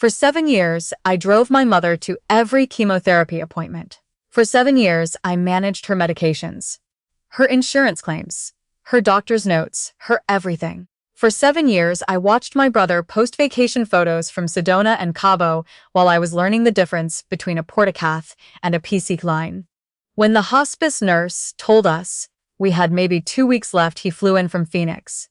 For 7 years, I drove my mother to every chemotherapy appointment. For 7 years, I managed her medications, her insurance claims, her doctor's notes, her everything. For 7 years, I watched my brother post vacation photos from Sedona and Cabo while I was learning the difference between a portacath and a PC line. When the hospice nurse told us we had maybe 2 weeks left, he flew in from Phoenix.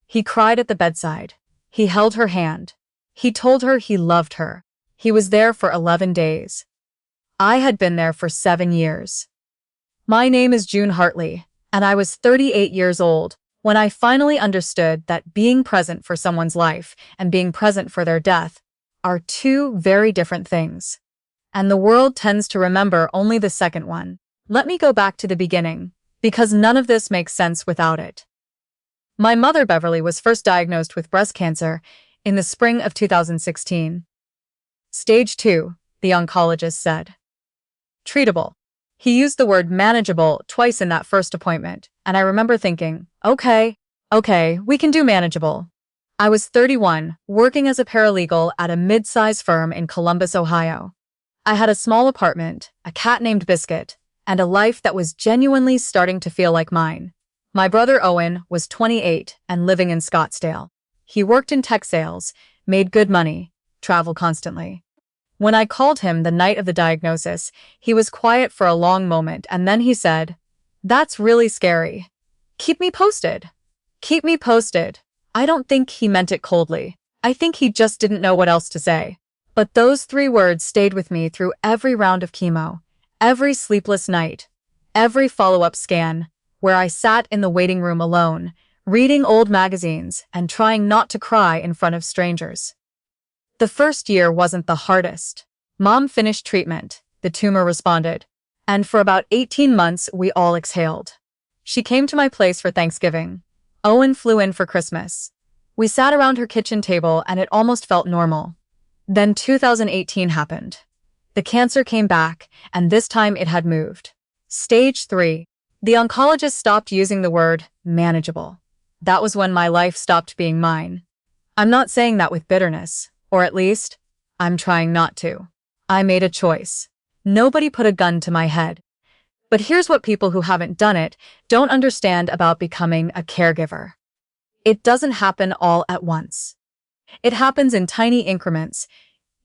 He cried at the bedside. He held her hand. He told her he loved her. He was there for 11 days. I had been there for 7 years. My name is June Hartley, and I was 38 years old when I finally understood that being present for someone's life and being present for their death are two very different things. And the world tends to remember only the second one. Let me go back to the beginning, because none of this makes sense without it. My mother, Beverly, was first diagnosed with breast cancer in the spring of 2016. Stage 2, the oncologist said. Treatable. He used the word manageable twice in that first appointment, and I remember thinking, okay, we can do manageable. I was 31, working as a paralegal at a mid-size firm in Columbus, Ohio. I had a small apartment, a cat named Biscuit, and a life that was genuinely starting to feel like mine. My brother Owen was 28 and living in Scottsdale. He worked in tech sales, made good money, traveled constantly. When I called him the night of the diagnosis, he was quiet for a long moment, and then he said, "That's really scary. Keep me posted." Keep me posted. I don't think he meant it coldly. I think he just didn't know what else to say. But those 3 words stayed with me through every round of chemo, every sleepless night, every follow-up scan, where I sat in the waiting room alone, reading old magazines and trying not to cry in front of strangers. The first year wasn't the hardest. Mom finished treatment, the tumor responded, and for about 18 months we all exhaled. She came to my place for Thanksgiving. Owen flew in for Christmas. We sat around her kitchen table and it almost felt normal. Then 2018 happened. The cancer came back, and this time it had moved. Stage 3. The oncologist stopped using the word manageable. That was when my life stopped being mine. I'm not saying that with bitterness, or at least, I'm trying not to. I made a choice. Nobody put a gun to my head. But here's what people who haven't done it don't understand about becoming a caregiver. It doesn't happen all at once. It happens in tiny increments,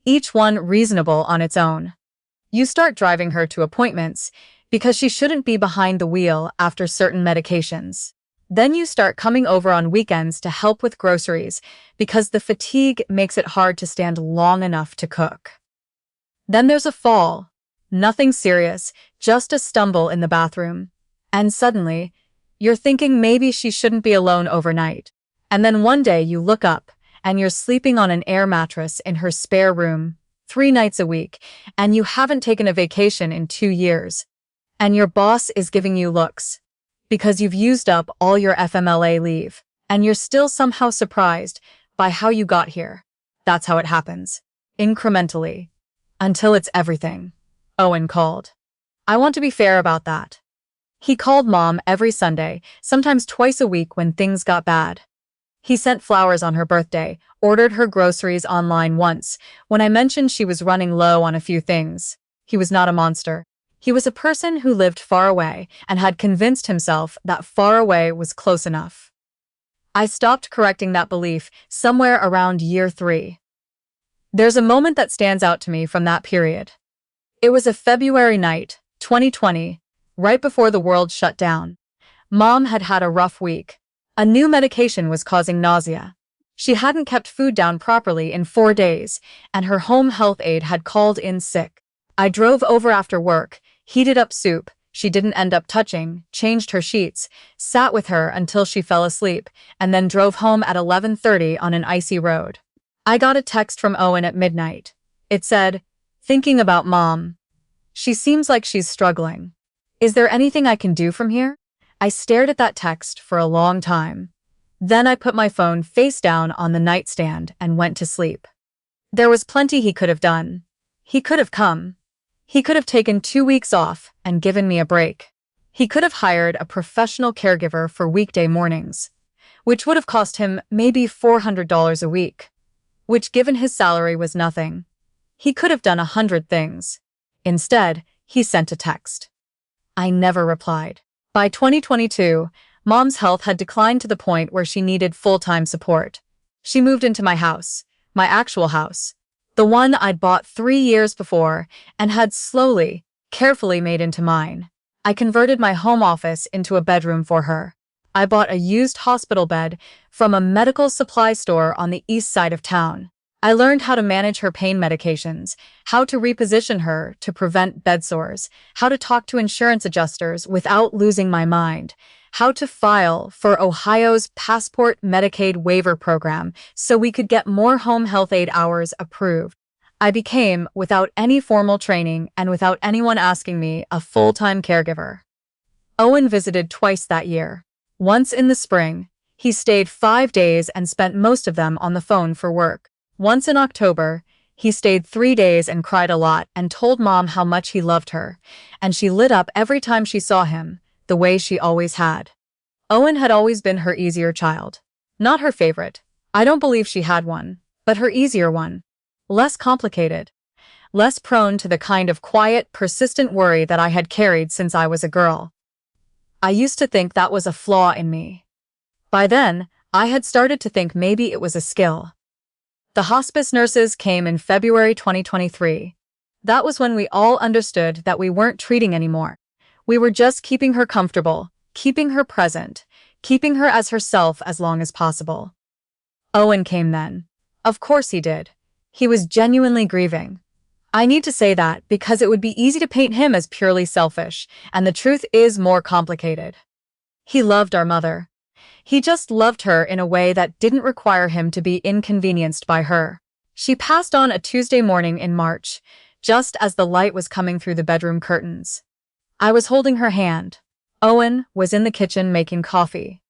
each one reasonable on its own. You start driving her to appointments because she shouldn't be behind the wheel after certain medications. Then you start coming over on weekends to help with groceries because the fatigue makes it hard to stand long enough to cook. Then there's a fall. Nothing serious, just a stumble in the bathroom. And suddenly, you're thinking maybe she shouldn't be alone overnight. And then one day you look up and you're sleeping on an air mattress in her spare room 3 nights a week, and you haven't taken a vacation in 2 years. And your boss is giving you looks because you've used up all your FMLA leave, and you're still somehow surprised by how you got here. That's how it happens. Incrementally. Until it's everything. Owen called. I want to be fair about that. He called Mom every Sunday, sometimes twice a week when things got bad. He sent flowers on her birthday, ordered her groceries online once, when I mentioned she was running low on a few things. He was not a monster. He was a person who lived far away and had convinced himself that far away was close enough. I stopped correcting that belief somewhere around year 3. There's a moment that stands out to me from that period. It was a February night, 2020, right before the world shut down. Mom had had a rough week. A new medication was causing nausea. She hadn't kept food down properly in 4 days, and her home health aide had called in sick. I drove over after work, heated up soup she didn't end up touching, changed her sheets, sat with her until she fell asleep, and then drove home at 11:30 on an icy road. I got a text from Owen at midnight. It said, "Thinking about Mom. She seems like she's struggling. Is there anything I can do from here?" I stared at that text for a long time. Then I put my phone face down on the nightstand and went to sleep. There was plenty he could have done. He could have come. He could have taken 2 weeks off and given me a break. He could have hired a professional caregiver for weekday mornings, which would have cost him maybe $400 a week. which given his salary was nothing. He could have done 100 things. Instead, he sent a text. I never replied. By 2022, Mom's health had declined to the point where she needed full-time support. She moved into my house, my actual house, the one I'd bought 3 years before and had slowly, carefully made into mine. I converted my home office into a bedroom for her. I bought a used hospital bed from a medical supply store on the east side of town. I learned how to manage her pain medications, how to reposition her to prevent bed sores, how to talk to insurance adjusters without losing my mind, how to file for Ohio's Passport Medicaid waiver program so we could get more home health aid hours approved. I became, without any formal training and without anyone asking me, a full-time caregiver. Owen visited twice that year. Once in the spring, he stayed 5 days and spent most of them on the phone for work. Once in October, he stayed 3 days and cried a lot and told Mom how much he loved her, and she lit up every time she saw him, the way she always had. Owen had always been her easier child. Not her favorite. I don't believe she had one, but her easier one. Less complicated. Less prone to the kind of quiet, persistent worry that I had carried since I was a girl. I used to think that was a flaw in me. By then, I had started to think maybe it was a skill. The hospice nurses came in February 2023. That was when we all understood that we weren't treating anymore. We were just keeping her comfortable, keeping her present, keeping her as herself as long as possible. Owen came then. Of course he did. He was genuinely grieving. I need to say that because it would be easy to paint him as purely selfish, and the truth is more complicated. He loved our mother. He just loved her in a way that didn't require him to be inconvenienced by her. She passed on a Tuesday morning in March, just as the light was coming through the bedroom curtains. I was holding her hand. Owen was in the kitchen making coffee.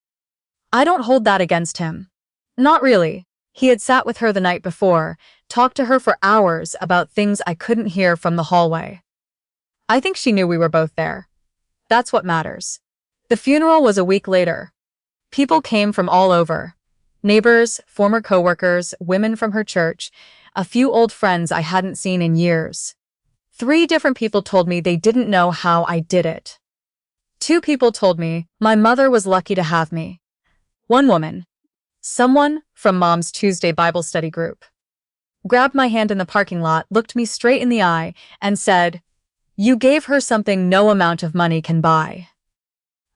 I don't hold that against him. Not really. He had sat with her the night before, talked to her for hours about things I couldn't hear from the hallway. I think she knew we were both there. That's what matters. The funeral was a week later. People came from all over. Neighbors, former coworkers, women from her church, a few old friends I hadn't seen in years. 3 different people told me they didn't know how I did it. 2 people told me my mother was lucky to have me. One woman, someone from Mom's Tuesday Bible study group, grabbed my hand in the parking lot, looked me straight in the eye, and said, "You gave her something no amount of money can buy."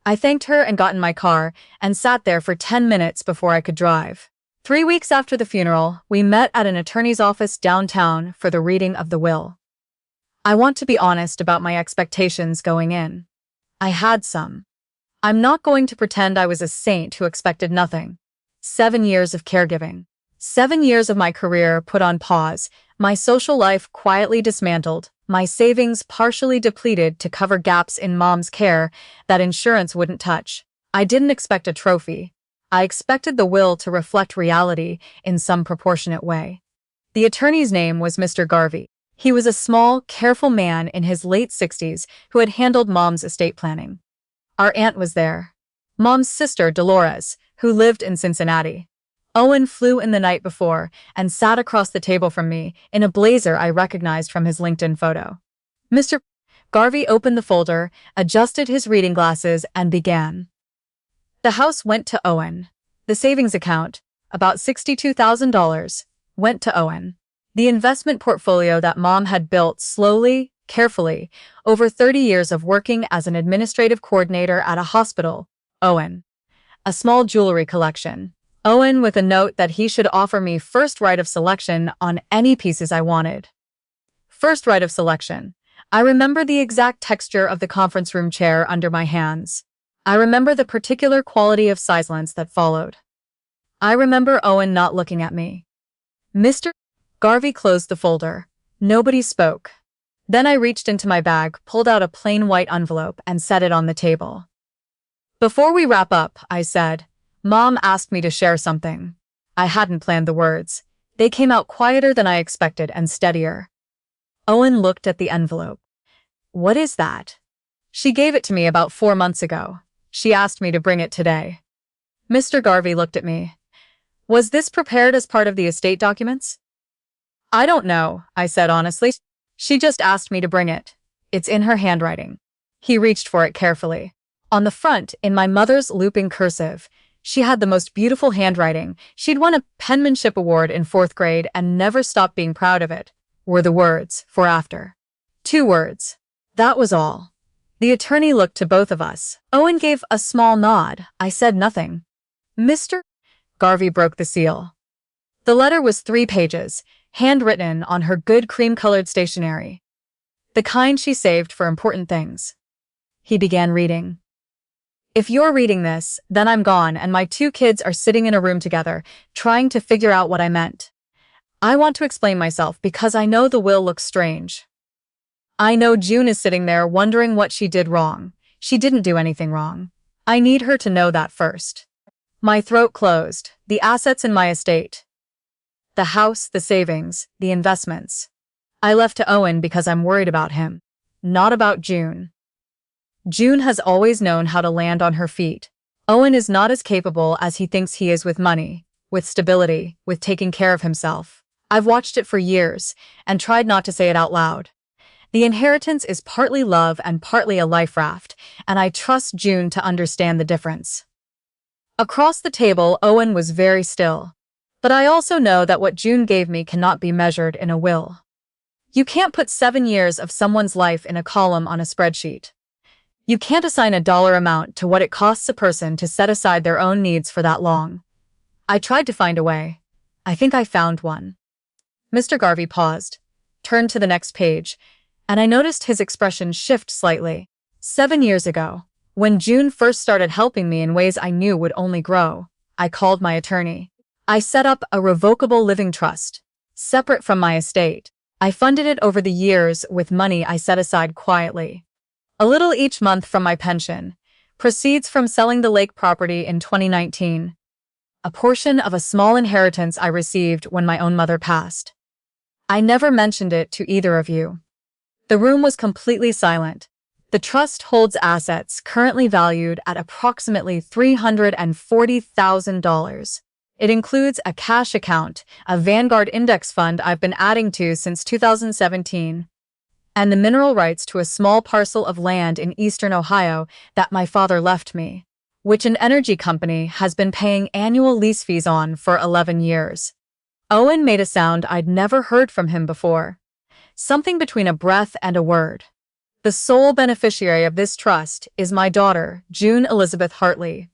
I thanked her and got in my car and sat there for 10 minutes before I could drive. 3 weeks after the funeral, we met at an attorney's office downtown for the reading of the will. I want to be honest about my expectations going in. I had some. I'm not going to pretend I was a saint who expected nothing. 7 years of caregiving. 7 years of my career put on pause, my social life quietly dismantled, my savings partially depleted to cover gaps in Mom's care that insurance wouldn't touch. I didn't expect a trophy. I expected the will to reflect reality in some proportionate way. The attorney's name was Mr. Garvey. He was a small, careful man in his late 60s who had handled Mom's estate planning. Our aunt was there. Mom's sister, Dolores, who lived in Cincinnati. Owen flew in the night before and sat across the table from me in a blazer I recognized from his LinkedIn photo. Mr. Garvey opened the folder, adjusted his reading glasses, and began. The house went to Owen. The savings account, about $62,000, went to Owen. The investment portfolio that Mom had built slowly, carefully, over 30 years of working as an administrative coordinator at a hospital, Owen. A small jewelry collection. Owen with a note that he should offer me first right of selection on any pieces I wanted. First right of selection. I remember the exact texture of the conference room chair under my hands. I remember the particular quality of silence that followed. I remember Owen not looking at me. Mr. Garvey closed the folder. Nobody spoke. Then I reached into my bag, pulled out a plain white envelope, and set it on the table. Before we wrap up, I said, Mom asked me to share something. I hadn't planned the words. They came out quieter than I expected and steadier. Owen looked at the envelope. What is that? She gave it to me about 4 months ago. She asked me to bring it today. Mr. Garvey looked at me. Was this prepared as part of the estate documents? I don't know, I said honestly. She just asked me to bring it. It's in her handwriting. He reached for it carefully. On the front, in my mother's looping cursive, she had the most beautiful handwriting. She'd won a penmanship award in 4th grade and never stopped being proud of it. Were the words, for after. 2 words. That was all. The attorney looked to both of us. Owen gave a small nod. I said nothing. Mr. Garvey broke the seal. The letter was 3 pages, handwritten on her good cream-colored stationery. The kind she saved for important things. He began reading. If you're reading this, then I'm gone and my 2 kids are sitting in a room together, trying to figure out what I meant. I want to explain myself because I know the will looks strange. I know June is sitting there wondering what she did wrong. She didn't do anything wrong. I need her to know that first. My throat closed. The assets in my estate. The house, the savings, the investments. I left to Owen because I'm worried about him, not about June. June has always known how to land on her feet. Owen is not as capable as he thinks he is with money, with stability, with taking care of himself. I've watched it for years and tried not to say it out loud. The inheritance is partly love and partly a life raft, and I trust June to understand the difference. Across the table, Owen was very still. But I also know that what June gave me cannot be measured in a will. You can't put 7 years of someone's life in a column on a spreadsheet. You can't assign a dollar amount to what it costs a person to set aside their own needs for that long. I tried to find a way. I think I found one. Mr. Garvey paused, turned to the next page, and I noticed his expression shift slightly. 7 years ago, when June first started helping me in ways I knew would only grow, I called my attorney. I set up a revocable living trust, separate from my estate. I funded it over the years with money I set aside quietly. A little each month from my pension, proceeds from selling the lake property in 2019. A portion of a small inheritance I received when my own mother passed. I never mentioned it to either of you. The room was completely silent. The trust holds assets currently valued at approximately $340,000. It includes a cash account, a Vanguard index fund I've been adding to since 2017, and the mineral rights to a small parcel of land in eastern Ohio that my father left me, which an energy company has been paying annual lease fees on for 11 years. Owen made a sound I'd never heard from him before. Something between a breath and a word. The sole beneficiary of this trust is my daughter, June Elizabeth Hartley.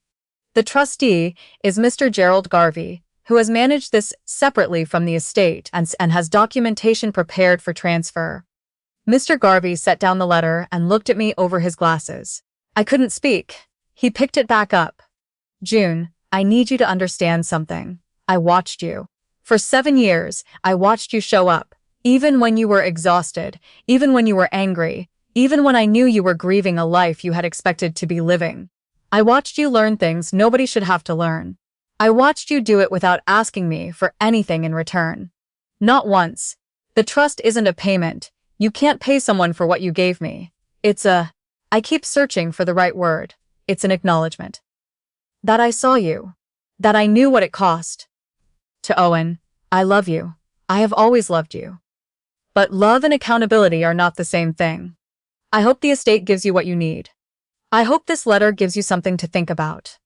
The trustee is Mr. Gerald Garvey, who has managed this separately from the estate and has documentation prepared for transfer. Mr. Garvey set down the letter and looked at me over his glasses. I couldn't speak. He picked it back up. June, I need you to understand something. I watched you. For 7 years, I watched you show up, even when you were exhausted, even when you were angry, even when I knew you were grieving a life you had expected to be living. I watched you learn things nobody should have to learn. I watched you do it without asking me for anything in return. Not once. The trust isn't a payment. You can't pay someone for what you gave me. I keep searching for the right word. It's an acknowledgement. That I saw you. That I knew what it cost. To Owen, I love you. I have always loved you. But love and accountability are not the same thing. I hope the estate gives you what you need. I hope this letter gives you something to think about.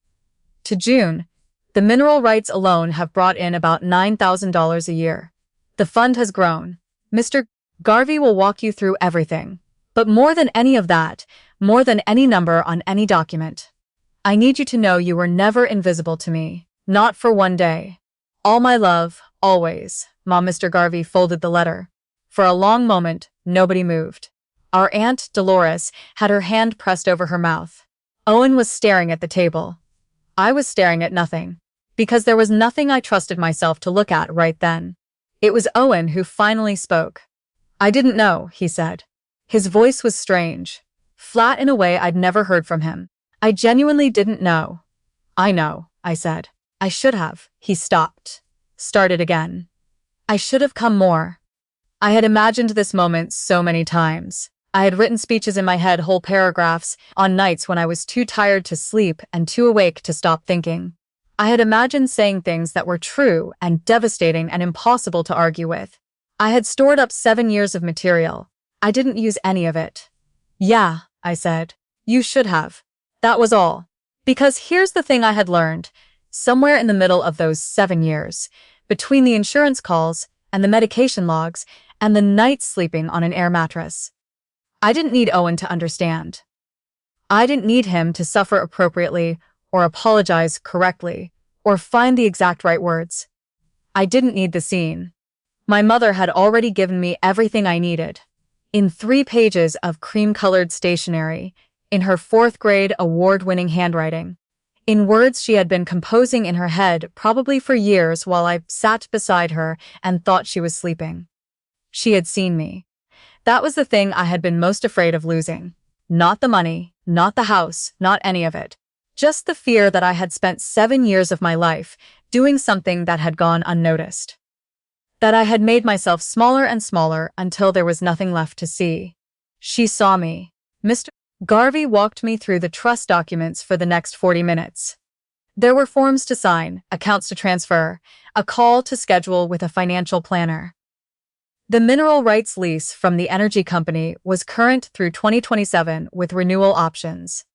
To June, the mineral rights alone have brought in about $9,000 a year. The fund has grown. Mr. Garvey will walk you through everything. But more than any of that, more than any number on any document, I need you to know you were never invisible to me. Not for one day. All my love, always. Mom. Mr. Garvey folded the letter. For a long moment, nobody moved. Our Aunt Dolores had her hand pressed over her mouth. Owen was staring at the table. I was staring at nothing, because there was nothing I trusted myself to look at right then. It was Owen who finally spoke. I didn't know, he said. His voice was strange, flat in a way I'd never heard from him. I genuinely didn't know. I know, I said. I should have. He stopped. Started again. I should have come more. I had imagined this moment so many times. I had written speeches in my head, whole paragraphs, on nights when I was too tired to sleep and too awake to stop thinking. I had imagined saying things that were true and devastating and impossible to argue with. I had stored up 7 years of material. I didn't use any of it. Yeah, I said. You should have. That was all. Because here's the thing I had learned. Somewhere in the middle of those 7 years, between the insurance calls and the medication logs and the nights sleeping on an air mattress, I didn't need Owen to understand. I didn't need him to suffer appropriately or apologize correctly or find the exact right words. I didn't need the scene. My mother had already given me everything I needed. In 3 pages of cream-colored stationery, in her 4th-grade award-winning handwriting, in words she had been composing in her head probably for years while I sat beside her and thought she was sleeping. She had seen me. That was the thing I had been most afraid of losing. Not the money, not the house, not any of it. Just the fear that I had spent 7 years of my life doing something that had gone unnoticed. That I had made myself smaller and smaller until there was nothing left to see. She saw me. Mr. Garvey walked me through the trust documents for the next 40 minutes. There were forms to sign, accounts to transfer, a call to schedule with a financial planner. The mineral rights lease from the energy company was current through 2027 with renewal options.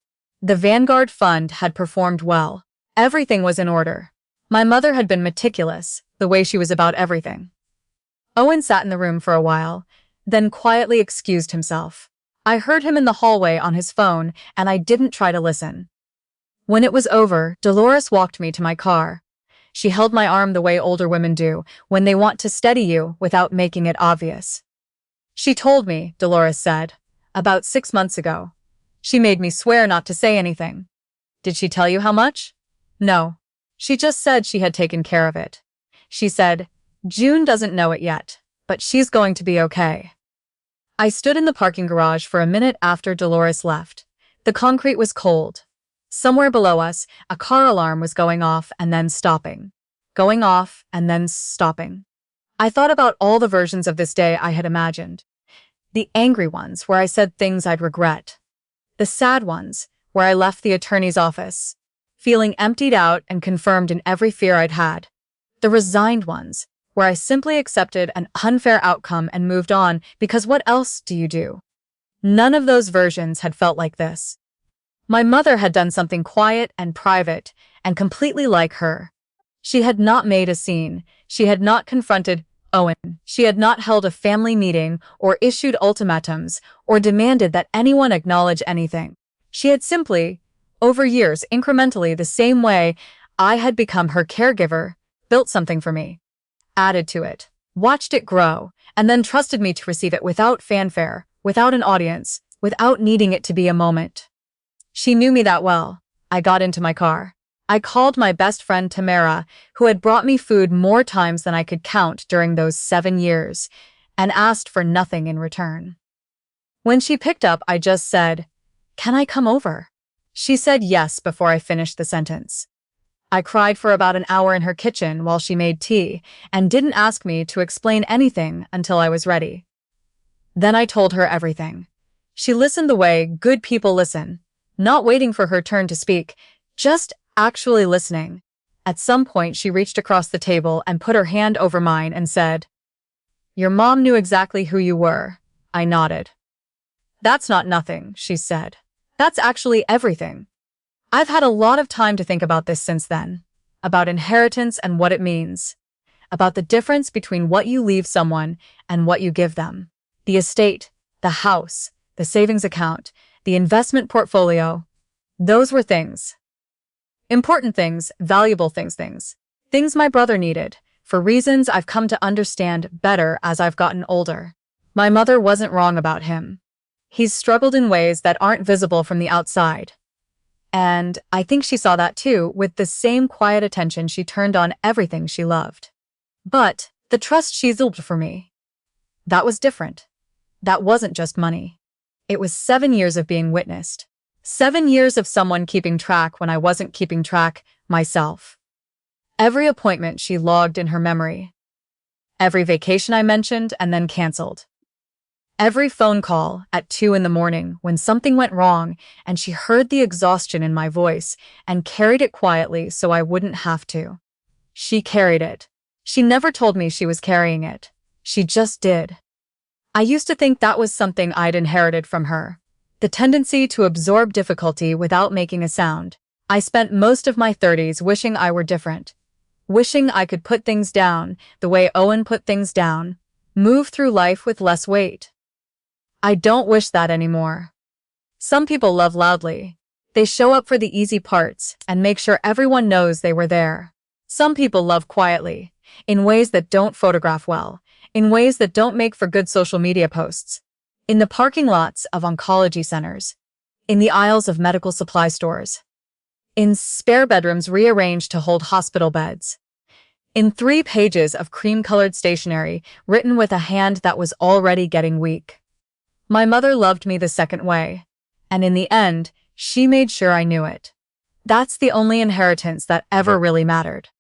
The Vanguard Fund had performed well. Everything was in order. My mother had been meticulous, the way she was about everything. Owen sat in the room for a while, then quietly excused himself. I heard him in the hallway on his phone, and I didn't try to listen. When it was over, Dolores walked me to my car. She held my arm the way older women do, when they want to steady you without making it obvious. She told me, Dolores said, about 6 months ago. She made me swear not to say anything. Did she tell you how much? No. She just said she had taken care of it. She said, June doesn't know it yet, but she's going to be okay. I stood in the parking garage for a minute after Dolores left. The concrete was cold. Somewhere below us, a car alarm was going off and then stopping. Going off and then stopping. I thought about all the versions of this day I had imagined. The angry ones where I said things I'd regret. The sad ones where I left the attorney's office, feeling emptied out and confirmed in every fear I'd had. The resigned ones where I simply accepted an unfair outcome and moved on because what else do you do? None of those versions had felt like this. My mother had done something quiet and private and completely like her. She had not made a scene. She had not confronted Owen. She had not held a family meeting or issued ultimatums or demanded that anyone acknowledge anything. She had simply, over years, incrementally the same way I had become her caregiver, built something for me, added to it, watched it grow, and then trusted me to receive it without fanfare, without an audience, without needing it to be a moment. She knew me that well. I got into my car. I called my best friend Tamara, who had brought me food more times than I could count during those 7 years, and asked for nothing in return. When she picked up, I just said, "Can I come over?" She said yes before I finished the sentence. I cried for about an hour in her kitchen while she made tea and didn't ask me to explain anything until I was ready. Then I told her everything. She listened the way good people listen, not waiting for her turn to speak, just actually listening. At some point, she reached across the table and put her hand over mine and said, "Your mom knew exactly who you were." I nodded. "That's not nothing," she said. "That's actually everything." I've had a lot of time to think about this since then, about inheritance and what it means, about the difference between what you leave someone and what you give them. The estate, the house, the savings account, the investment portfolio, those were things. Important things, valuable things. Things my brother needed, for reasons I've come to understand better as I've gotten older. My mother wasn't wrong about him. He's struggled in ways that aren't visible from the outside. And I think she saw that too, with the same quiet attention she turned on everything she loved. But the trust she's built for me, that was different. That wasn't just money. It was 7 years of being witnessed. 7 years of someone keeping track when I wasn't keeping track myself. Every appointment she logged in her memory. Every vacation I mentioned and then canceled. Every phone call at 2 in the morning when something went wrong, and she heard the exhaustion in my voice and carried it quietly so I wouldn't have to. She carried it. She never told me she was carrying it. She just did. I used to think that was something I'd inherited from her. The tendency to absorb difficulty without making a sound. I spent most of my 30s wishing I were different. Wishing I could put things down the way Owen put things down. Move through life with less weight. I don't wish that anymore. Some people love loudly. They show up for the easy parts and make sure everyone knows they were there. Some people love quietly, in ways that don't photograph well, in ways that don't make for good social media posts. In the parking lots of oncology centers, in the aisles of medical supply stores, in spare bedrooms rearranged to hold hospital beds, in 3 pages of cream-colored stationery written with a hand that was already getting weak. My mother loved me the second way, and in the end, she made sure I knew it. That's the only inheritance that ever really mattered.